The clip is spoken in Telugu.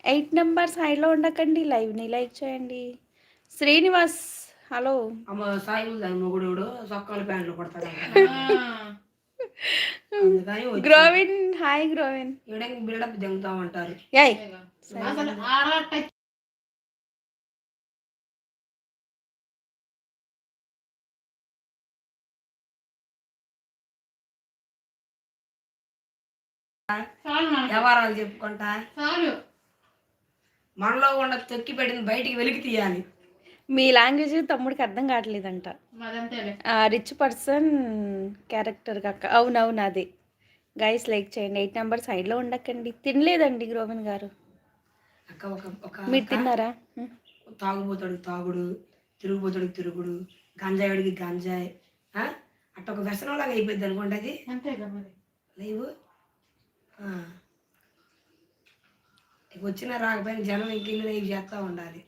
8 నంబర్స్ హైలో ఉండకండి. లైవ్‌ని లైక్ చేయండి. శ్రీనివాస్ హలో. అమ్మ సాయిబుల్ దాని మొగుడు సొక్కాలు ప్యాంట్లు కొడతాడంట. హ్మ్. అందుకని వచ్చింది. గ్రోవిన్ హాయ్ గ్రోవిన్. ఈడకి బిల్డప్ దింగుతామంటారు. ఏయ్! అసలు ఆడ టచ్ చాలు మనకి. వ్యవహారాలు చెప్పుకుంటా చాలు. మనలో ఉన్న తొక్కి పెట్టింది బయటికి వెలికి తీయాలి. మీ లాంగ్వేజ్ తమ్ముడికి అర్థం కావట్లేదంట. అదంతేలే. రిచ్ పర్సన్ క్యారెక్టర్ కాక అవునవును అదే. గైస్ లైక్ చేయండి. 8 నంబర్ సైడ్‌లో ఉండకండి. తినలేదండి గ్రోవిన్ గారు. అక్క ఒక ఒక మీరు అక్క తిన్నారా? హ్మ్. తాగుబోతాడికి తాగుడు, తిరుగుబోతాడికి తిరుగుడు, గంజాయిడికి గంజాయి. ఆ? అట్ట ఒక వ్యసనంలాగా అయిపోయింది అనుకోండి అది అంతేగా మరి. లైవ్. ఇక వచ్చినా రాకపోయినా జనం ఇంకెళ్ళి లైవ్ చేస్తూ ఉండాలి.